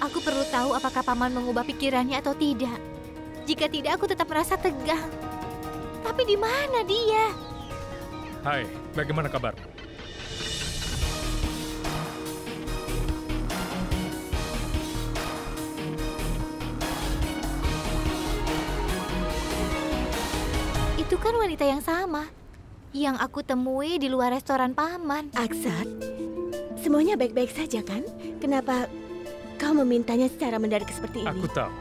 Aku perlu tahu apakah paman mengubah pikirannya atau tidak. Jika tidak, aku tetap merasa tegang. Tapi di mana dia? Hai, bagaimana kabar? Itu kan wanita yang sama yang aku temui di luar restoran paman. Aksat, semuanya baik-baik saja kan? Kenapa kau memintanya secara mendadak seperti ini? Aku tahu.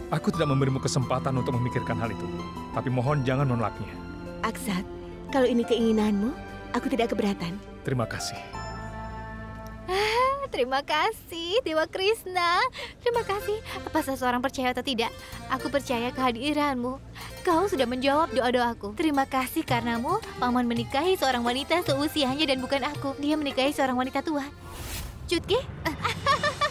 Aku tidak memberimu kesempatan untuk memikirkan hal itu. Tapi mohon jangan menolaknya. Aksat, kalau ini keinginanmu, aku tidak keberatan. Terima kasih. Terima kasih, Dewa Krishna. Terima kasih. Apa seseorang percaya atau tidak, aku percaya kehadiranmu. Kau sudah menjawab doa-doaku. Terima kasih karenamu, paman menikahi seorang wanita seusianya dan bukan aku. Dia menikahi seorang wanita tua. Jutke?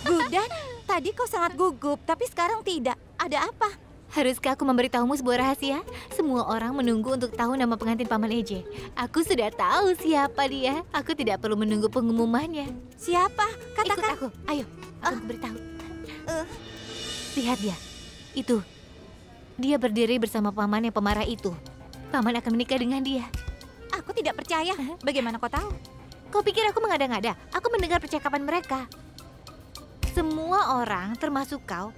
Gudan, tadi kau sangat gugup, tapi sekarang tidak. Ada apa? Haruskah aku memberitahumu sebuah rahasia? Semua orang menunggu untuk tahu nama pengantin Paman Eje. Aku sudah tahu siapa dia. Aku tidak perlu menunggu pengumumannya. Siapa? Ikut Katakan. aku. Ayo, aku beritahu. Lihat dia. Itu. Dia berdiri bersama paman yang pemarah itu. Paman akan menikah dengan dia. Aku tidak percaya. Bagaimana kau tahu? Kau pikir aku mengada-ngada? Aku mendengar percakapan mereka. Semua orang, termasuk kau,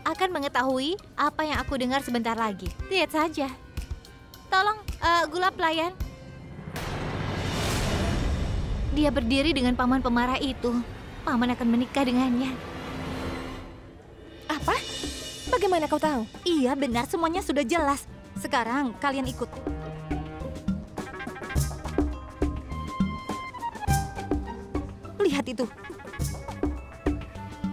akan mengetahui apa yang aku dengar sebentar lagi. Lihat saja. Tolong, Gulab pelayan. Dia berdiri dengan paman pemarah itu. Paman akan menikah dengannya. Apa? Bagaimana kau tahu? Iya, benar. Semuanya sudah jelas. Sekarang kalian ikut. Lihat itu.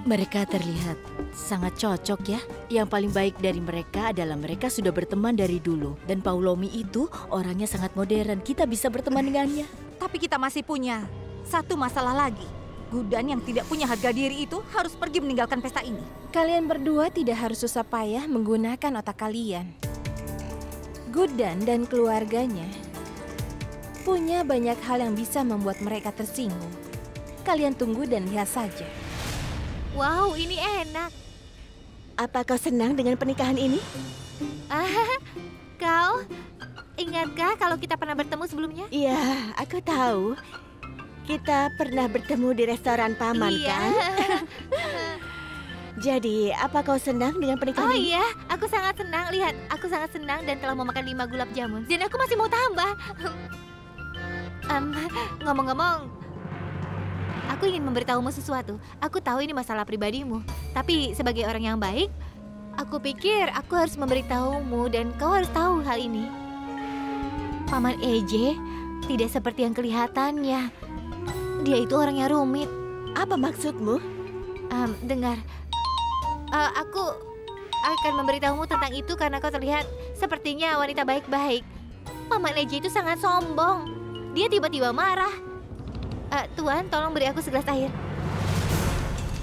Mereka terlihat sangat cocok ya. Yang paling baik dari mereka adalah mereka sudah berteman dari dulu. Dan Paulomi itu orangnya sangat modern. Kita bisa berteman dengannya. Tapi kita masih punya satu masalah lagi. Gudan yang tidak punya harga diri itu harus pergi meninggalkan pesta ini. Kalian berdua tidak harus susah payah menggunakan otak kalian. Gudan dan keluarganya punya banyak hal yang bisa membuat mereka tersinggung. Kalian tunggu dan lihat saja. Wow, ini enak. Apa kau senang dengan pernikahan ini? Kau ingatkah kalau kita pernah bertemu sebelumnya? Iya, aku tahu. Kita pernah bertemu di restoran paman, Iya. kan? Jadi, apa kau senang dengan pernikahan Oh ini? iya, aku sangat senang. Lihat, aku sangat senang dan telah memakan 5 gulab jamun. Dan aku masih mau tambah. Ngomong-ngomong, aku ingin memberitahumu sesuatu. Aku tahu ini masalah pribadimu. Tapi sebagai orang yang baik, aku pikir aku harus memberitahumu dan kau harus tahu hal ini. Paman Eje tidak seperti yang kelihatannya. Dia itu orang yang rumit. Apa maksudmu? Dengar. Aku akan memberitahumu tentang itu karena kau terlihat sepertinya wanita baik-baik. Paman Eje itu sangat sombong. Dia tiba-tiba marah. Tuan, tolong beri aku segelas air.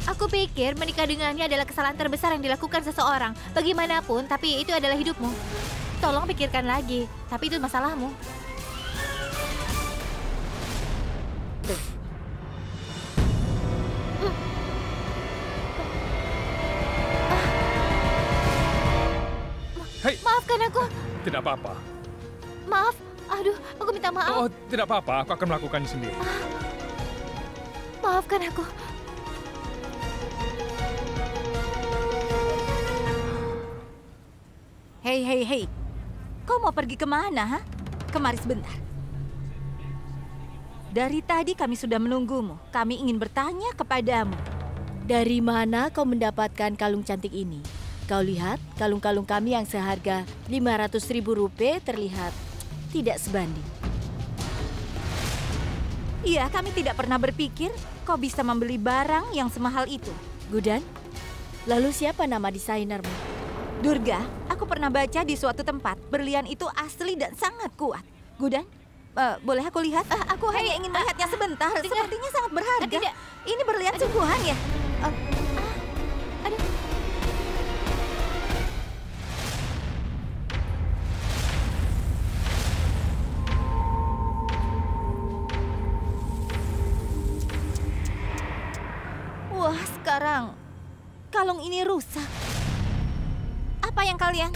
Aku pikir menikah dengannya adalah kesalahan terbesar yang dilakukan seseorang. Bagaimanapun, tapi itu adalah hidupmu. Tolong pikirkan lagi, tapi itu masalahmu. Hei, Maafkan aku. tidak apa-apa. Maaf. Aduh, aku minta maaf. Oh, tidak apa-apa. Aku akan melakukannya sendiri. Maafkan aku. Hei. Kau mau pergi kemana, ha? Kemari sebentar. Dari tadi kami sudah menunggumu. Kami ingin bertanya kepadamu. Dari mana kau mendapatkan kalung cantik ini? Kau lihat, kalung-kalung kami yang seharga 500.000 rupiah terlihat tidak sebanding. Iya, kami tidak pernah berpikir kau bisa membeli barang yang semahal itu. Gudan, lalu siapa nama desainermu? Durga, aku pernah baca di suatu tempat. Berlian itu asli dan sangat kuat. Gudan, boleh aku lihat? Aku hanya ingin melihatnya sebentar. Sepertinya sangat berharga. Tidak. Ini berlian sungguhan ya? Aduh. Wah, Wah, sekarang kalung ini rusak. Apa yang kalian...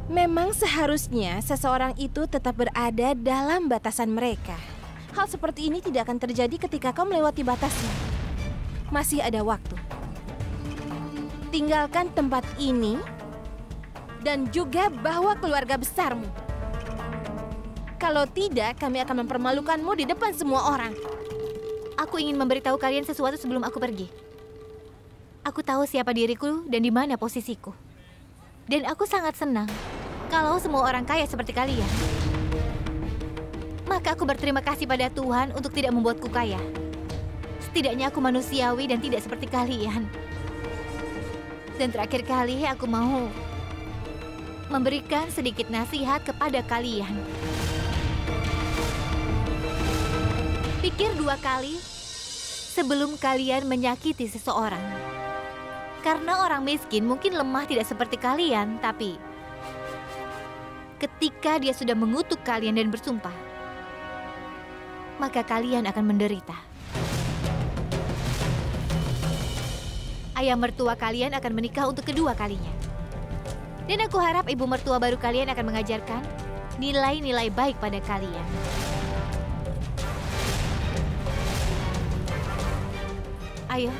Memang seharusnya seseorang itu tetap berada dalam batasan mereka. Hal seperti ini tidak akan terjadi ketika kau melewati batasnya. Masih ada waktu. Tinggalkan tempat ini dan juga bawa keluarga besarmu. Kalau tidak, kami akan mempermalukanmu di depan semua orang. Aku ingin memberitahu kalian sesuatu sebelum aku pergi. Aku tahu siapa diriku dan di mana posisiku. Dan aku sangat senang kalau semua orang kaya seperti kalian. Maka aku berterima kasih pada Tuhan untuk tidak membuatku kaya. Setidaknya aku manusiawi dan tidak seperti kalian. Dan terakhir kali aku mau memberikan sedikit nasihat kepada kalian. Pikir 2 kali sebelum kalian menyakiti seseorang. Karena orang miskin mungkin lemah tidak seperti kalian, tapi ketika dia sudah mengutuk kalian dan bersumpah, maka kalian akan menderita. Ayah mertua kalian akan menikah untuk kedua kalinya. Dan aku harap ibu mertua baru kalian akan mengajarkan nilai-nilai baik pada kalian. Ayo.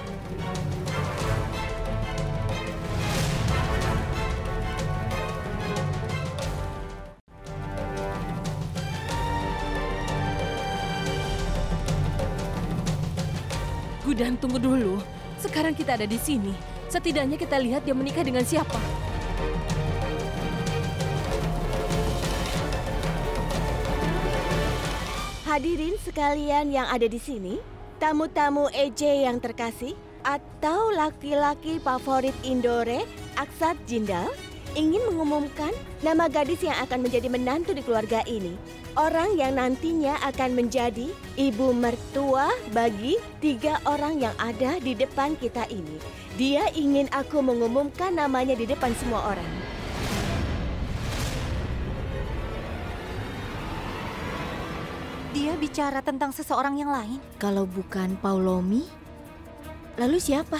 Gudan, tunggu dulu. Sekarang kita ada di sini. Setidaknya kita lihat dia menikah dengan siapa. Hadirin sekalian yang ada di sini, tamu-tamu EJ yang terkasih, atau laki-laki favorit Indore, Aksat Jindal, ingin mengumumkan nama gadis yang akan menjadi menantu di keluarga ini. Orang yang nantinya akan menjadi ibu mertua bagi 3 orang yang ada di depan kita ini. Dia ingin aku mengumumkan namanya di depan semua orang. Dia bicara tentang seseorang yang lain. Kalau bukan Paulomi, lalu siapa?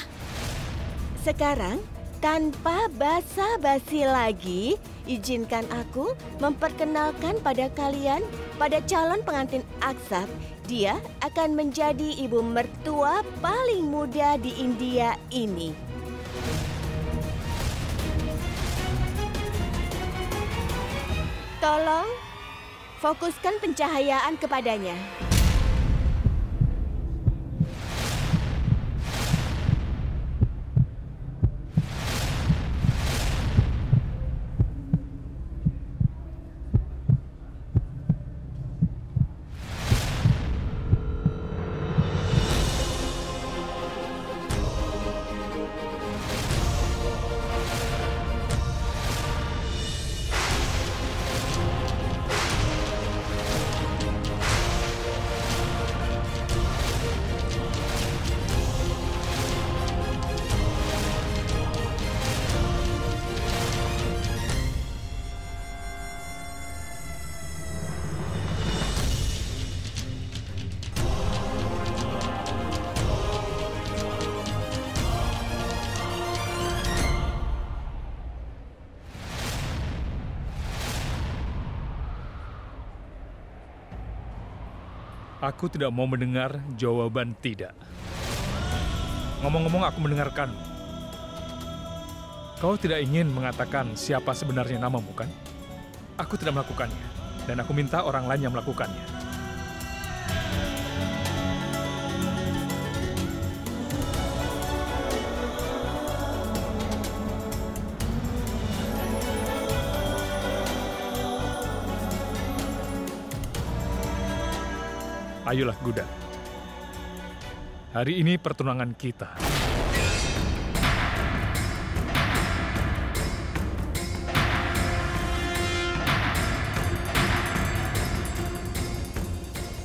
Sekarang, tanpa basa-basi lagi, izinkan aku memperkenalkan pada kalian pada calon pengantin Aksat. Dia akan menjadi ibu mertua paling muda di India ini. Tolong fokuskan pencahayaan kepadanya. Aku tidak mau mendengar jawaban tidak. Ngomong-ngomong, aku mendengarkan. Kau tidak ingin mengatakan siapa sebenarnya namamu, kan? Aku tidak melakukannya, dan aku minta orang lain yang melakukannya. Ayolah, Gudan. Hari ini pertunangan kita.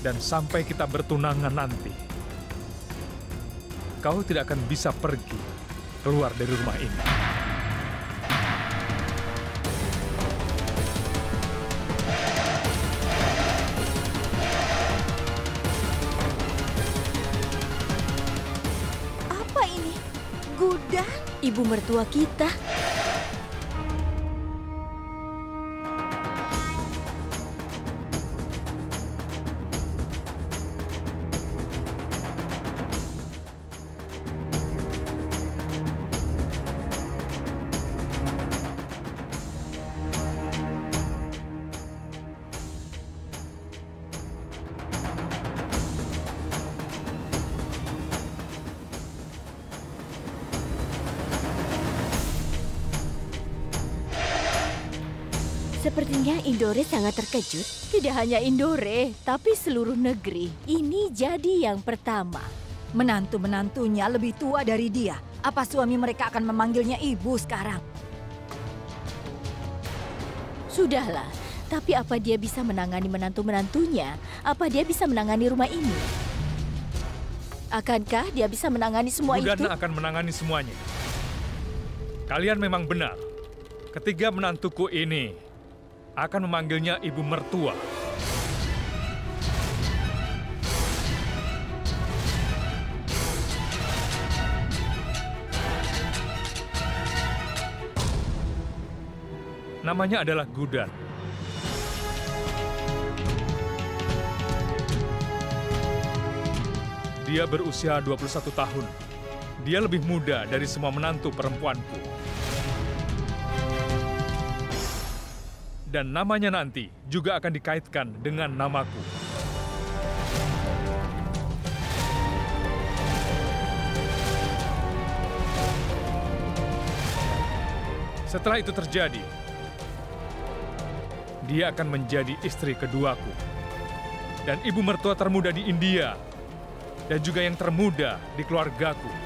Dan sampai kita bertunangan nanti, kau tidak akan bisa pergi keluar dari rumah ini. ibu mertua kita. Sepertinya Indore sangat terkejut. Tidak hanya Indore, tapi seluruh negeri. Ini jadi yang pertama. Menantu-menantunya lebih tua dari dia. Apa suami mereka akan memanggilnya ibu sekarang? Sudahlah, tapi apa dia bisa menangani menantu-menantunya? Apa dia bisa menangani rumah ini? Akankah dia bisa menangani semua itu? Gudan akan menangani semuanya. Kalian memang benar. Ketiga menantuku ini akan memanggilnya ibu mertua. Namanya adalah Gudan. Dia berusia 21 tahun. Dia lebih muda dari semua menantu perempuanku. Dan namanya nanti juga akan dikaitkan dengan namaku. Setelah itu terjadi, dia akan menjadi istri keduaku. Dan ibu mertua termuda di India. Dan juga yang termuda di keluargaku.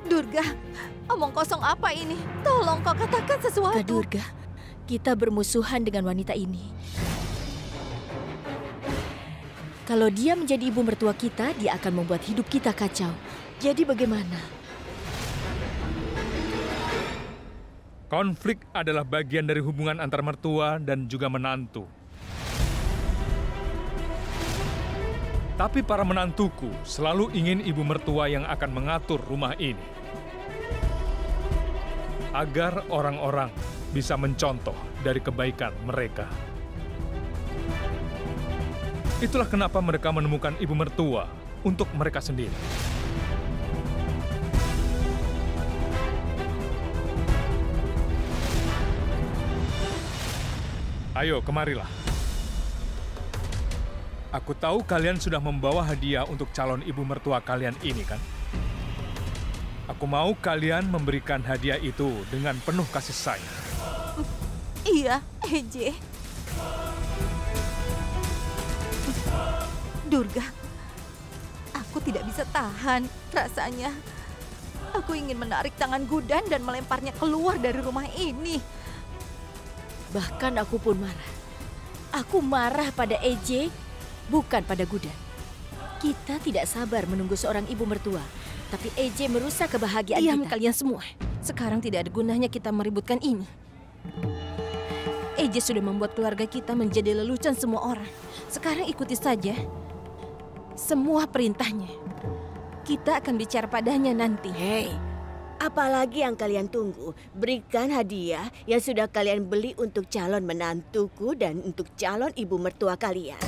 Durga, omong kosong apa ini? Tolong kau katakan sesuatu. Kak Durga, kita bermusuhan dengan wanita ini. Kalau dia menjadi ibu mertua kita, dia akan membuat hidup kita kacau. Jadi bagaimana? Konflik adalah bagian dari hubungan antar mertua dan juga menantu. Tapi para menantuku selalu ingin ibu mertua yang akan mengatur rumah ini. Agar orang-orang bisa mencontoh dari kebaikan mereka. Itulah kenapa mereka menemukan ibu mertua untuk mereka sendiri. Ayo, kemarilah. Aku tahu kalian sudah membawa hadiah untuk calon ibu mertua kalian ini, kan? Aku mau kalian memberikan hadiah itu dengan penuh kasih sayang. Iya, EJ. Durga, aku tidak bisa tahan rasanya. Aku ingin menarik tangan Gudan dan melemparnya keluar dari rumah ini. Bahkan aku pun marah. Aku marah pada EJ, bukan pada Gudan. Kita tidak sabar menunggu seorang ibu mertua, tapi EJ merusak kebahagiaan Diam kita. kalian semua. Sekarang tidak ada gunanya kita meributkan ini. EJ sudah membuat keluarga kita menjadi lelucon semua orang. Sekarang ikuti saja semua perintahnya. Kita akan bicara padanya nanti. Hei, apalagi yang kalian tunggu? Berikan hadiah yang sudah kalian beli untuk calon menantuku dan untuk calon ibu mertua kalian.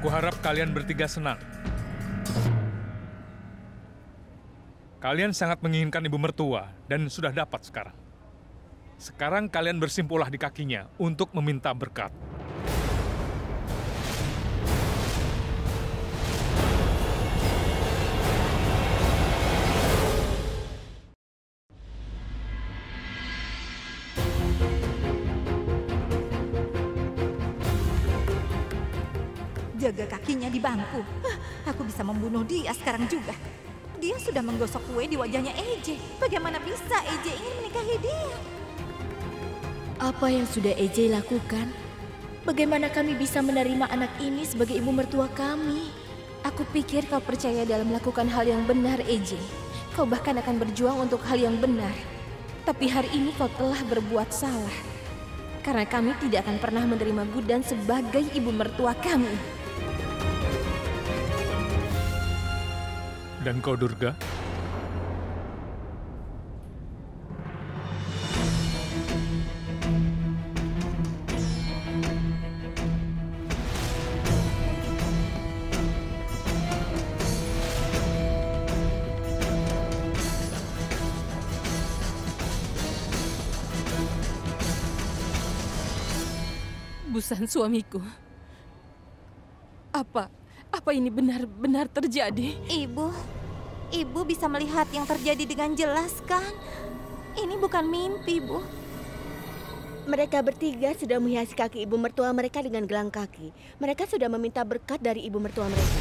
Aku harap kalian bertiga senang. Kalian sangat menginginkan ibu mertua dan sudah dapat sekarang. Sekarang kalian bersimpulah di kakinya untuk meminta berkat. Jaga kakinya di bangku. Aku bisa membunuh dia sekarang juga. Dia sudah menggosok kue di wajahnya EJ. Bagaimana bisa EJ ingin menikahi dia? Apa yang sudah EJ lakukan? Bagaimana kami bisa menerima anak ini sebagai ibu mertua kami? Aku pikir kau percaya dalam melakukan hal yang benar, EJ. Kau bahkan akan berjuang untuk hal yang benar. Tapi hari ini kau telah berbuat salah. Karena kami tidak akan pernah menerima Gudan sebagai ibu mertua kami. Dan kau, Durga? Busan suamiku. Apa ini benar-benar terjadi? Ibu bisa melihat yang terjadi dengan jelas kan? Ini bukan mimpi, Bu. Mereka bertiga sudah menghiasi kaki ibu mertua mereka dengan gelang kaki. Mereka sudah meminta berkat dari ibu mertua mereka.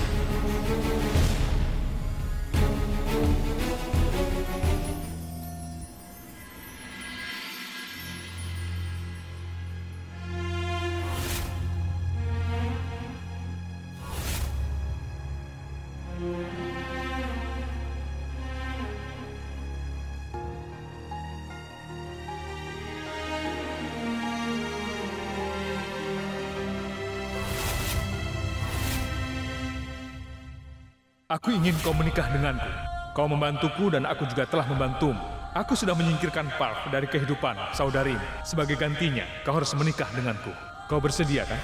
Aku ingin kau menikah denganku. Kau membantuku dan aku juga telah membantumu. Aku sudah menyingkirkan Parv dari kehidupan saudarimu. Sebagai gantinya, kau harus menikah denganku. Kau bersedia, kan?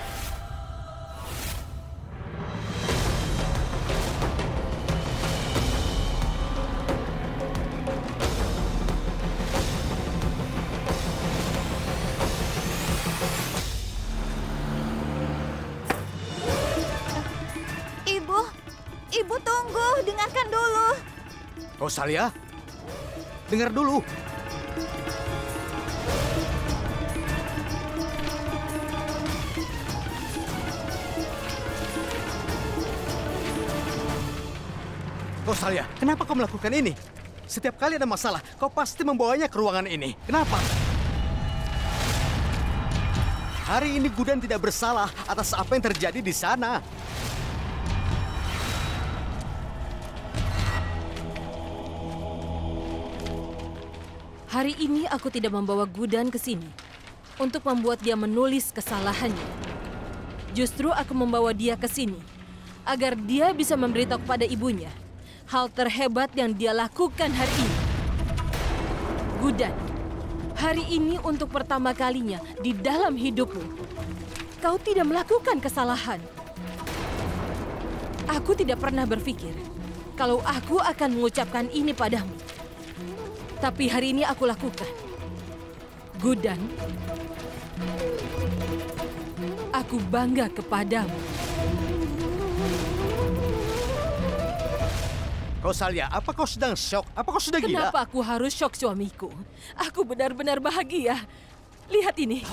Ibu tunggu, dengarkan dulu. Kausalya, dengar dulu. Kausalya, kenapa kau melakukan ini? Setiap kali ada masalah, kau pasti membawanya ke ruangan ini. Kenapa? Hari ini Gudan tidak bersalah atas apa yang terjadi di sana. Hari ini aku tidak membawa Gudan ke sini untuk membuat dia menulis kesalahannya. Justru aku membawa dia ke sini agar dia bisa memberitahu kepada ibunya hal terhebat yang dia lakukan hari ini. Gudan, hari ini untuk pertama kalinya di dalam hidupmu, kau tidak melakukan kesalahan. Aku tidak pernah berpikir kalau aku akan mengucapkan ini padamu. Tapi hari ini aku lakukan. Gudan, aku bangga kepadamu. Kausalya, apa kau sedang syok? Apa kau sudah gila? Kenapa aku harus syok, suamiku? Aku benar-benar bahagia. Lihat ini.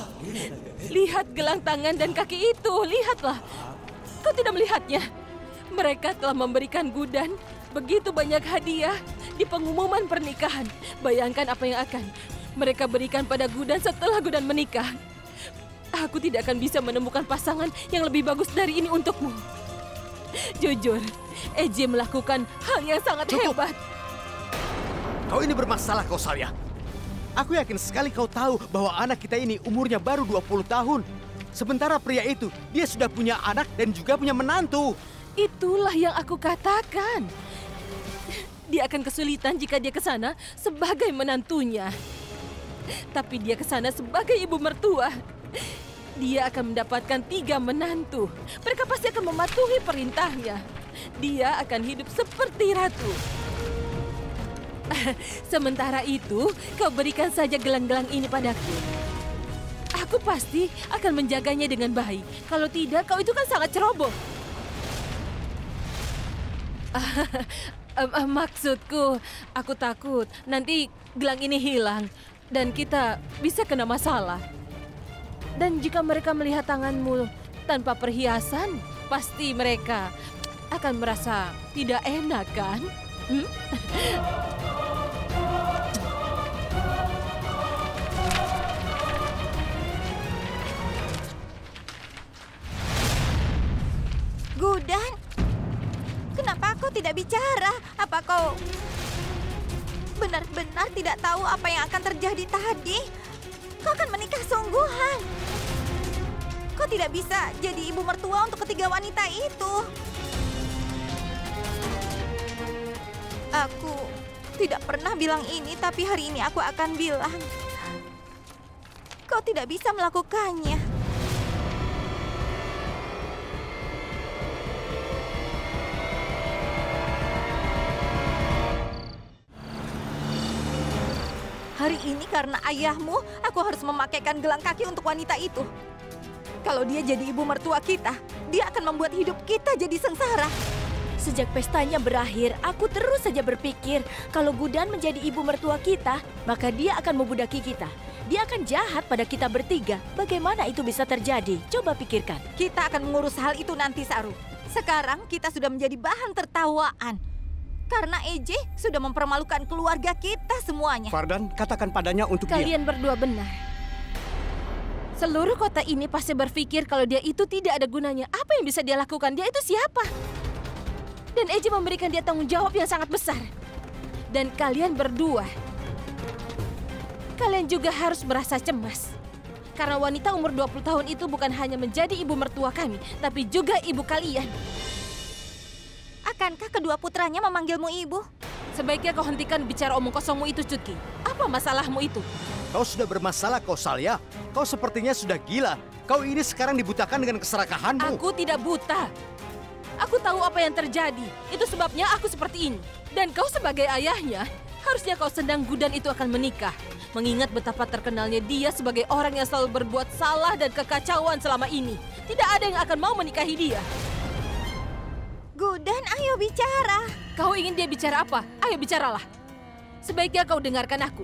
Lihat gelang tangan dan kaki itu. Lihatlah. Kau tidak melihatnya? Mereka telah memberikan Gudan begitu banyak hadiah di pengumuman pernikahan. Bayangkan apa yang akan mereka berikan pada Gudan setelah Gudan menikah. Aku tidak akan bisa menemukan pasangan yang lebih bagus dari ini untukmu. Jujur, EJ melakukan hal yang sangat hebat. Kau ini bermasalah, Kausalya. Aku yakin sekali kau tahu bahwa anak kita ini umurnya baru 20 tahun. Sementara pria itu, dia sudah punya anak dan juga punya menantu. Itulah yang aku katakan. Dia akan kesulitan jika dia ke sana sebagai menantunya. Tapi dia ke sana sebagai ibu mertua. Dia akan mendapatkan 3 menantu. Mereka pasti akan mematuhi perintahnya. Dia akan hidup seperti ratu. Sementara itu, kau berikan saja gelang-gelang ini padaku. Aku pasti akan menjaganya dengan baik. Kalau tidak, kau itu kan sangat ceroboh. Maksudku, aku takut nanti gelang ini hilang dan kita bisa kena masalah. Dan jika mereka melihat tanganmu tanpa perhiasan, pasti mereka akan merasa tidak enak, kan? Gudan, kenapa kau tidak bicara? Apa kau benar-benar tidak tahu apa yang akan terjadi tadi? Kau akan menikah sungguhan. Kau tidak bisa jadi ibu mertua untuk ketiga wanita itu. Aku tidak pernah bilang ini, tapi hari ini aku akan bilang. Kau tidak bisa melakukannya. Hari ini karena ayahmu, aku harus memakaikan gelang kaki untuk wanita itu. Kalau dia jadi ibu mertua kita, dia akan membuat hidup kita jadi sengsara. Sejak pestanya berakhir, aku terus saja berpikir kalau Gudan menjadi ibu mertua kita, maka dia akan membudaki kita. Dia akan jahat pada kita bertiga. Bagaimana itu bisa terjadi? Coba pikirkan. Kita akan mengurus hal itu nanti, Saru. Sekarang kita sudah menjadi bahan tertawaan. Karena EJ sudah mempermalukan keluarga kita semuanya. Fardan, katakan padanya untuk dia. Kalian berdua benar. Seluruh kota ini pasti berpikir kalau dia itu tidak ada gunanya. Apa yang bisa dia lakukan? Dia itu siapa? Dan EJ memberikan dia tanggung jawab yang sangat besar. Dan kalian berdua, kalian juga harus merasa cemas. Karena wanita umur 20 tahun itu bukan hanya menjadi ibu mertua kami, tapi juga ibu kalian. Akankah kedua putranya memanggilmu ibu? Sebaiknya kau hentikan bicara omong kosongmu itu, Cutki. Apa masalahmu itu? Kau sudah bermasalah, Kausalya. Kau sepertinya sudah gila. Kau ini sekarang dibutakan dengan keserakahanmu. Aku tidak buta. Aku tahu apa yang terjadi. Itu sebabnya aku seperti ini. Dan kau sebagai ayahnya, harusnya kau senang Gudan itu akan menikah. Mengingat betapa terkenalnya dia sebagai orang yang selalu berbuat salah dan kekacauan selama ini. Tidak ada yang akan mau menikahi dia. Gudan, ayo bicara. Kau ingin dia bicara apa? Ayo bicaralah. Sebaiknya kau dengarkan aku.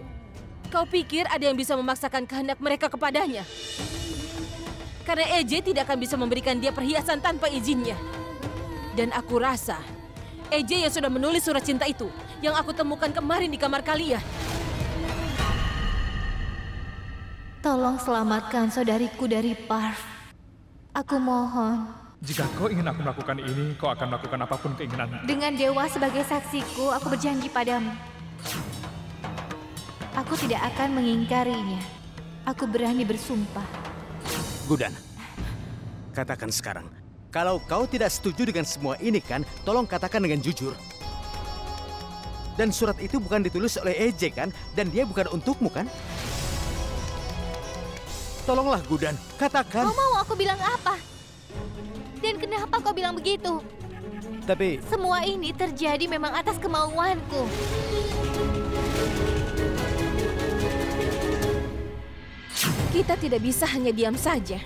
Kau pikir ada yang bisa memaksakan kehendak mereka kepadanya? Karena EJ tidak akan bisa memberikan dia perhiasan tanpa izinnya. Dan aku rasa EJ yang sudah menulis surat cinta itu yang aku temukan kemarin di kamar kalian. Tolong selamatkan saudariku dari Parv. Aku mohon. Jika kau ingin aku melakukan ini, kau akan melakukan apapun keinginanmu. Dengan Dewa sebagai saksiku, aku berjanji padamu. Aku tidak akan mengingkarinya. Aku berani bersumpah. Gudan, katakan sekarang. Kalau kau tidak setuju dengan semua ini kan, tolong katakan dengan jujur. Dan surat itu bukan ditulis oleh EJ kan? Dan dia bukan untukmu kan? Tolonglah Gudan, katakan. Kau mau aku bilang apa? Dan kenapa kau bilang begitu? Tapi Semua ini terjadi memang atas kemauanku. Kita tidak bisa hanya diam saja.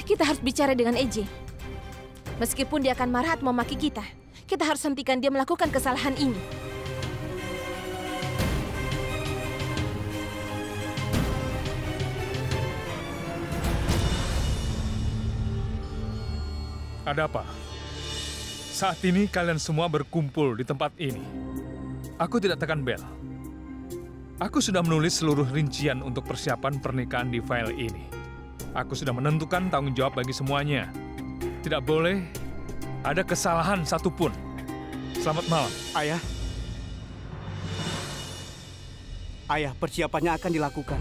Kita harus bicara dengan EJ. Meskipun dia akan marah atau memaki kita, kita harus hentikan dia melakukan kesalahan ini. Ada apa? Saat ini kalian semua berkumpul di tempat ini. Aku tidak tekan bel. Aku sudah menulis seluruh rincian untuk persiapan pernikahan di file ini. Aku sudah menentukan tanggung jawab bagi semuanya. Tidak boleh ada kesalahan satupun. Selamat malam. Ayah. Ayah, persiapannya akan dilakukan.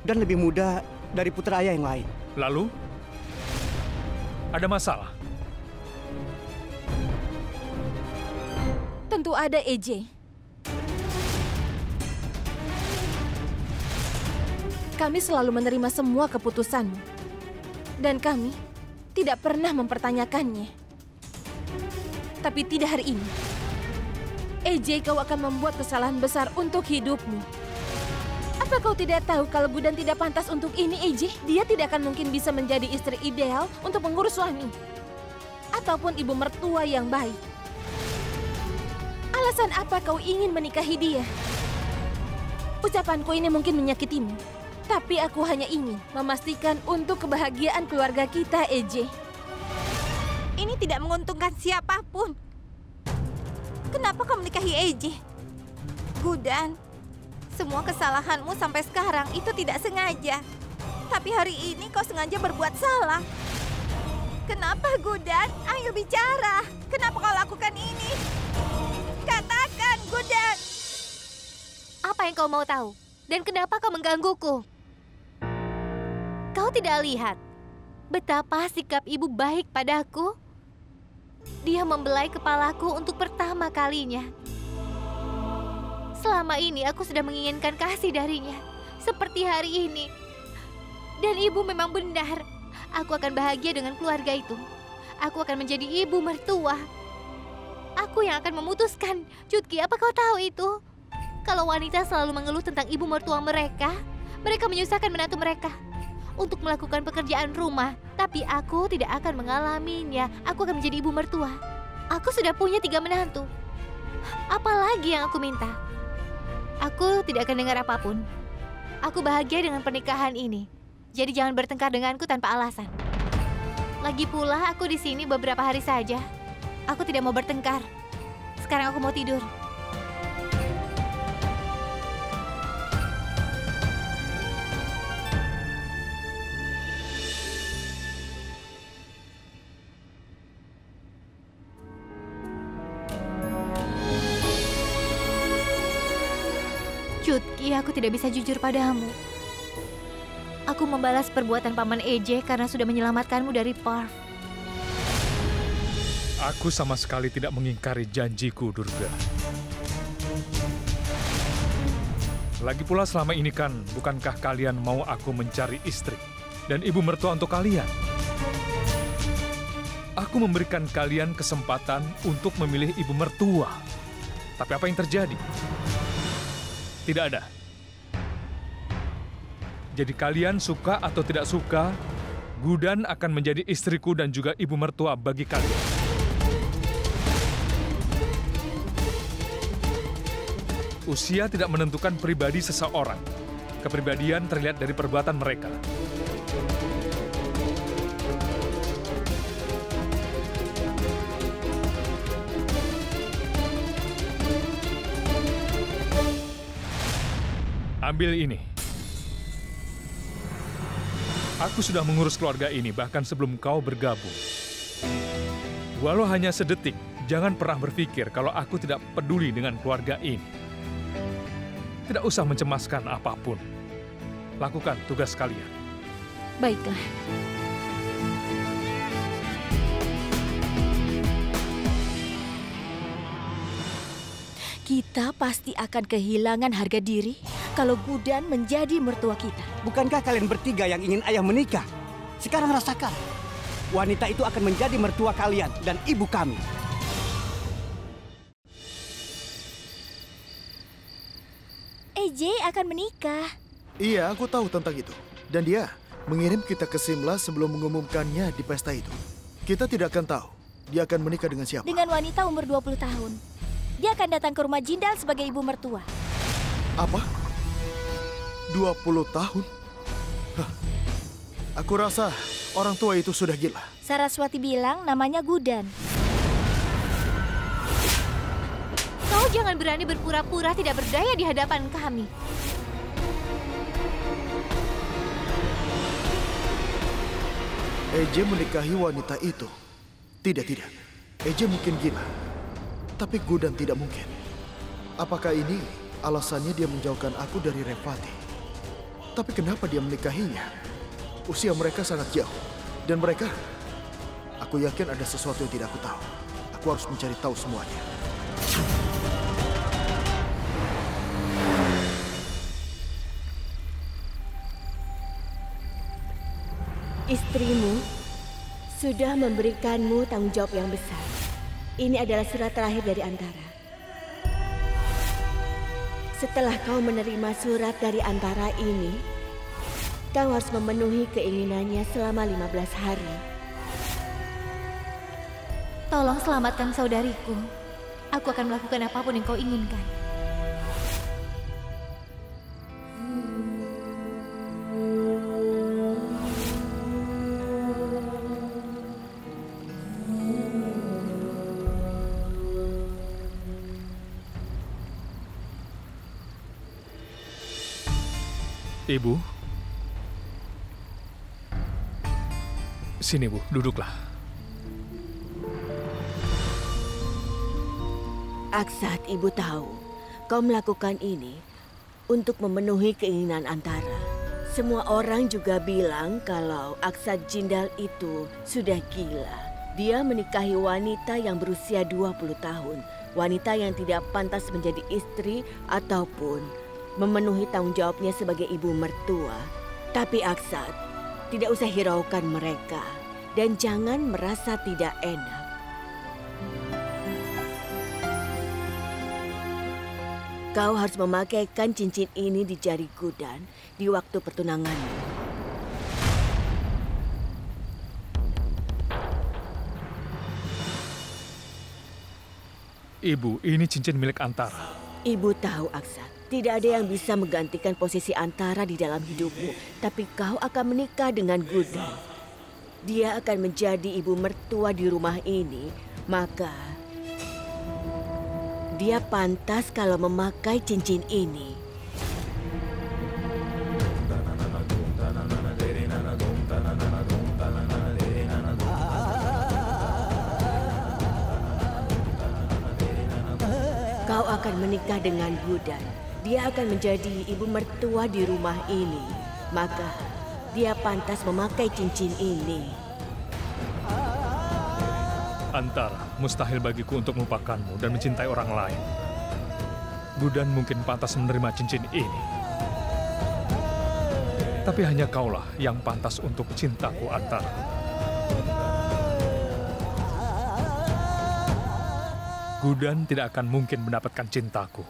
Dan lebih mudah dari putra ayah yang lain. Lalu? Ada masalah? Tentu ada, EJ. kami selalu menerima semua keputusanmu. Dan kami tidak pernah mempertanyakannya. Tapi tidak hari ini. AJ, kau akan membuat kesalahan besar untuk hidupmu. Apa kau tidak tahu kalau Gudan tidak pantas untuk ini, AJ? Dia tidak akan mungkin bisa menjadi istri ideal untuk mengurus suami. Ataupun ibu mertua yang baik. Alasan apa kau ingin menikahi dia? Ucapanku ini mungkin menyakitimu. Tapi aku hanya ingin memastikan untuk kebahagiaan keluarga kita, AJ. Ini tidak menguntungkan siapapun. Kenapa kau menikahi AJ? Gudan, semua kesalahanmu sampai sekarang itu tidak sengaja. Tapi hari ini kau sengaja berbuat salah. Kenapa, Gudan? Ayo bicara. Kenapa kau lakukan ini? Katakan, Gudan. Apa yang kau mau tahu? Dan kenapa kau menggangguku? Kau tidak lihat betapa sikap ibu baik padaku? Dia membelai kepalaku untuk pertama kalinya. Selama ini aku sudah menginginkan kasih darinya, seperti hari ini. Dan ibu memang benar. Aku akan bahagia dengan keluarga itu. Aku akan menjadi ibu mertua. Aku yang akan memutuskan. Cutki, apa kau tahu itu? Kalau wanita selalu mengeluh tentang ibu mertua mereka, mereka menyusahkan menantu mereka untuk melakukan pekerjaan rumah. Tapi aku tidak akan mengalaminya. Aku akan menjadi ibu mertua. Aku sudah punya 3 menantu. Apalagi yang aku minta? Aku tidak akan dengar apapun. Aku bahagia dengan pernikahan ini. Jadi jangan bertengkar denganku tanpa alasan. Lagi pula aku di sini beberapa hari saja. Aku tidak mau bertengkar. Sekarang aku mau tidur. Cutki, aku tidak bisa jujur padamu. Aku membalas perbuatan Paman AJ karena sudah menyelamatkanmu dari Parv. Aku sama sekali tidak mengingkari janjiku, Durga. Lagi pula selama ini kan, bukankah kalian mau aku mencari istri dan ibu mertua untuk kalian? Aku memberikan kalian kesempatan untuk memilih ibu mertua. Tapi apa yang terjadi? Tidak ada. Jadi kalian suka atau tidak suka, Gudan akan menjadi istriku dan juga ibu mertua bagi kalian. Usia tidak menentukan pribadi seseorang. Kepribadian terlihat dari perbuatan mereka. Ambil ini. Aku sudah mengurus keluarga ini bahkan sebelum kau bergabung. Walau hanya sedetik, jangan pernah berpikir kalau aku tidak peduli dengan keluarga ini. Tidak usah mencemaskan apapun. Lakukan tugas kalian. Baiklah. Kita pasti akan kehilangan harga diri kalau Gudan menjadi mertua kita. Bukankah kalian bertiga yang ingin ayah menikah? Sekarang rasakan. Wanita itu akan menjadi mertua kalian dan ibu kami. AJ akan menikah. Iya, aku tahu tentang itu. Dan dia mengirim kita ke Simla sebelum mengumumkannya di pesta itu. Kita tidak akan tahu dia akan menikah dengan siapa. Dengan wanita umur 20 tahun. Dia akan datang ke rumah Jindal sebagai ibu mertua. Apa? 20 tahun? Hah. Aku rasa orang tua itu sudah gila. Saraswati bilang namanya Gudan. Kau jangan berani berpura-pura tidak berdaya di hadapan kami. EJ menikahi wanita itu. Tidak. EJ mungkin gila. Tapi Gudan tidak mungkin. Apakah ini alasannya dia menjauhkan aku dari Revati? Tapi kenapa dia menikahinya? Usia mereka sangat jauh. Dan mereka, aku yakin ada sesuatu yang tidak aku tahu. Aku harus mencari tahu semuanya. Istrimu sudah memberikanmu tanggung jawab yang besar. Ini adalah surat terakhir dari Antara. Setelah kau menerima surat dari Antara ini, kau harus memenuhi keinginannya selama 15 hari. Tolong selamatkan saudariku. Aku akan melakukan apapun yang kau inginkan. Ibu. Sini, Bu. Duduklah. Aksat, ibu tahu kau melakukan ini untuk memenuhi keinginan Antara. Semua orang juga bilang kalau Aksat Jindal itu sudah gila. Dia menikahi wanita yang berusia 20 tahun. Wanita yang tidak pantas menjadi istri ataupun memenuhi tanggung jawabnya sebagai ibu mertua. Tapi Aksat, tidak usah hiraukan mereka. Dan jangan merasa tidak enak. Kau harus memakaikan cincin ini di jari Gudan di waktu pertunanganmu. Ibu, ini cincin milik Antara. Ibu tahu, Aksat. Tidak ada yang bisa menggantikan posisi Antara di dalam hidupmu. Tapi kau akan menikah dengan Gudan. Dia akan menjadi ibu mertua di rumah ini. Maka dia pantas kalau memakai cincin ini. Kau akan menikah dengan Gudan. Dia akan menjadi ibu mertua di rumah ini. Maka dia pantas memakai cincin ini. Antara, mustahil bagiku untuk melupakanmu dan mencintai orang lain. Gudan mungkin pantas menerima cincin ini. Tapi hanya kaulah yang pantas untuk cintaku, Antara. Gudan tidak akan mungkin mendapatkan cintaku.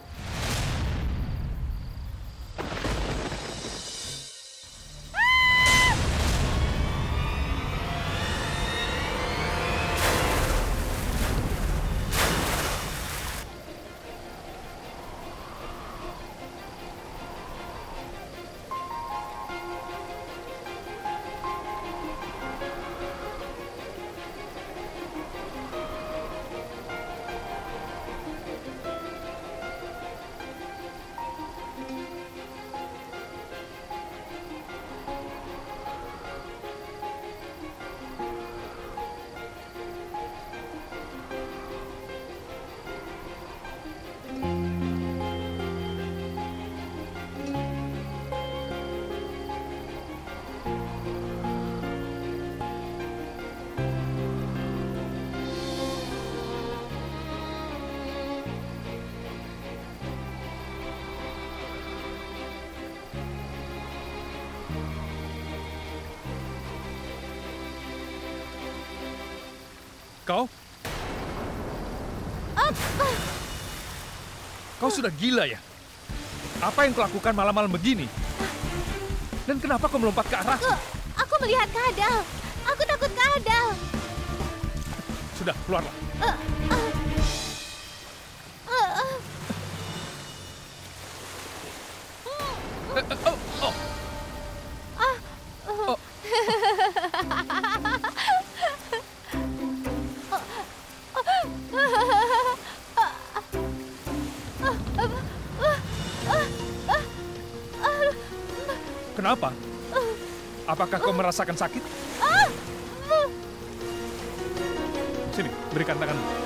Kau? Kau sudah gila ya? Apa yang kau lakukan malam-malam begini? Dan kenapa kau melompat ke arahku? Aku melihat kadal. Aku takut kadal. Sudah, keluarlah. Kenapa? Apakah kau merasakan sakit? Sini, berikan tanganmu.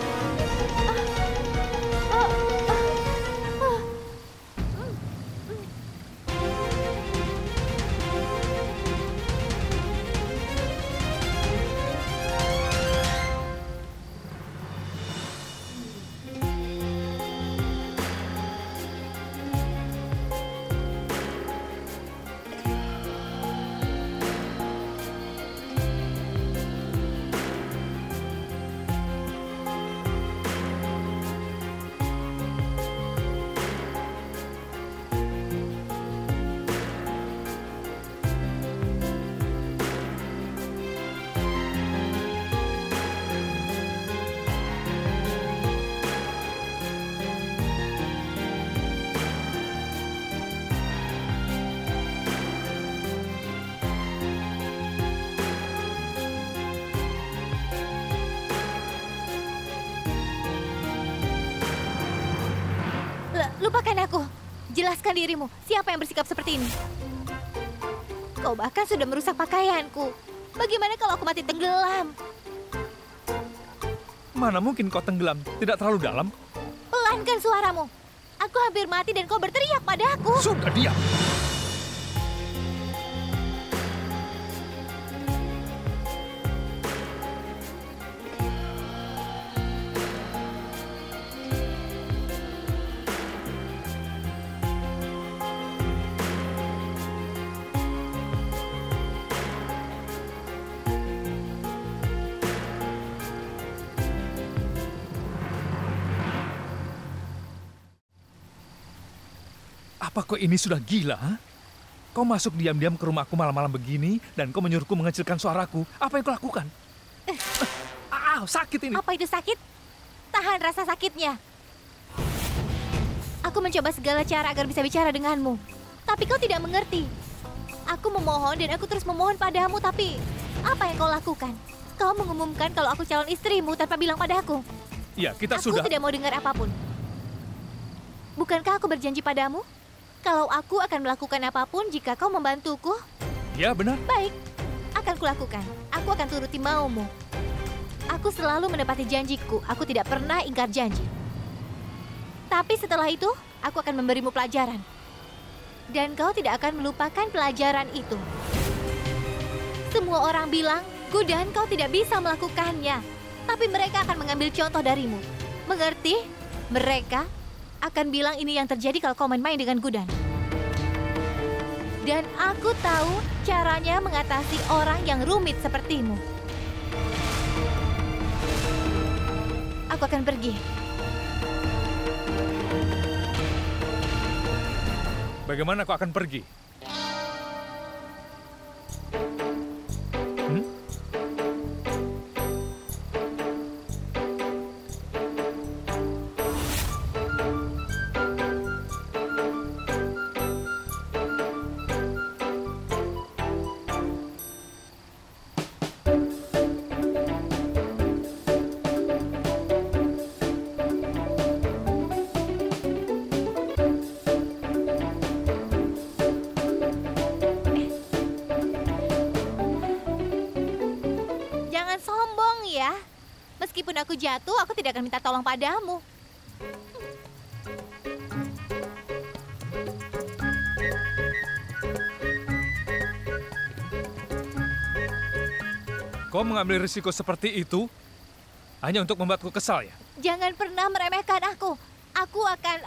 Lupakan aku. Jelaskan dirimu, siapa yang bersikap seperti ini? Kau bahkan sudah merusak pakaianku. Bagaimana kalau aku mati tenggelam? Mana mungkin kau tenggelam? Tidak terlalu dalam? Pelankan suaramu. Aku hampir mati dan kau berteriak padaku. Sudah diam. Apa kau ini sudah gila? Ha? Kau masuk diam-diam ke rumahku malam-malam begini dan kau menyuruhku mengecilkan suaraku. Apa yang kau lakukan? Sakit ini. Apa itu sakit? Tahan rasa sakitnya. Aku mencoba segala cara agar bisa bicara denganmu. Tapi kau tidak mengerti. Aku memohon dan aku terus memohon padamu, tapi apa yang kau lakukan? Kau mengumumkan kalau aku calon istrimu tanpa bilang padaku. Ya, kita Aku sudah... tidak mau dengar apapun. Bukankah aku berjanji padamu? Kalau aku akan melakukan apapun jika kau membantuku? Ya, benar. Baik, akan kulakukan. Aku akan turuti maumu. Aku selalu menepati janjiku. Aku tidak pernah ingkar janji. Tapi setelah itu, aku akan memberimu pelajaran. Dan kau tidak akan melupakan pelajaran itu. Semua orang bilang, Gudan, kau tidak bisa melakukannya. Tapi mereka akan mengambil contoh darimu. Mengerti? Mereka akan bilang ini yang terjadi kalau kau main-main dengan Gudan. Dan aku tahu caranya mengatasi orang yang rumit sepertimu. Aku akan pergi. Bagaimana kau akan pergi? Meskipun aku jatuh, aku tidak akan minta tolong padamu. Kau mengambil risiko seperti itu hanya untuk membuatku kesal, ya? Jangan pernah meremehkan aku. Aku akan...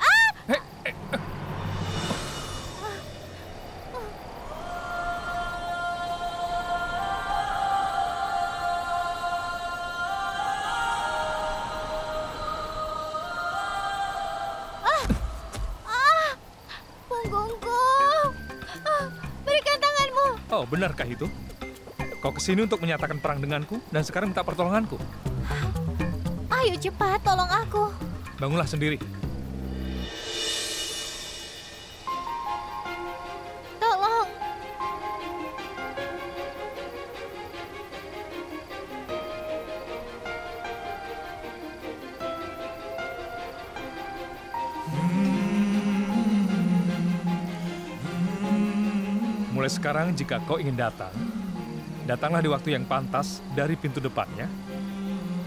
Oh, benarkah itu? Kau kesini untuk menyatakan perang denganku dan sekarang minta pertolonganku. Ayo cepat, tolong aku. Bangunlah sendiri. Tolong. Mulai sekarang, jika kau ingin datang, datanglah di waktu yang pantas dari pintu depannya.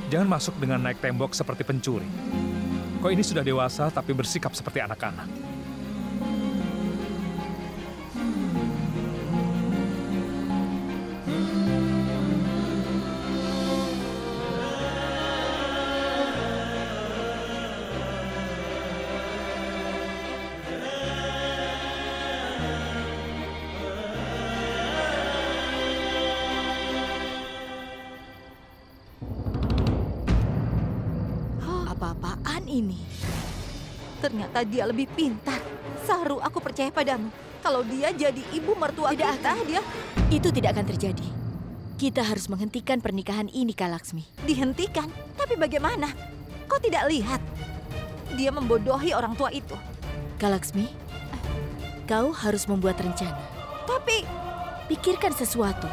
Jangan masuk dengan naik tembok seperti pencuri. Kau ini sudah dewasa tapi bersikap seperti anak-anak. Apa-apaan ini? Ternyata dia lebih pintar. Saru, aku percaya padamu. Kalau dia jadi ibu mertua kita, dia... Itu tidak akan terjadi. Kita harus menghentikan pernikahan ini, Kak Laksmi. Dihentikan? Tapi bagaimana? Kau tidak lihat? Dia membodohi orang tua itu. Kak Laksmi, kau harus membuat rencana. Tapi... Pikirkan sesuatu.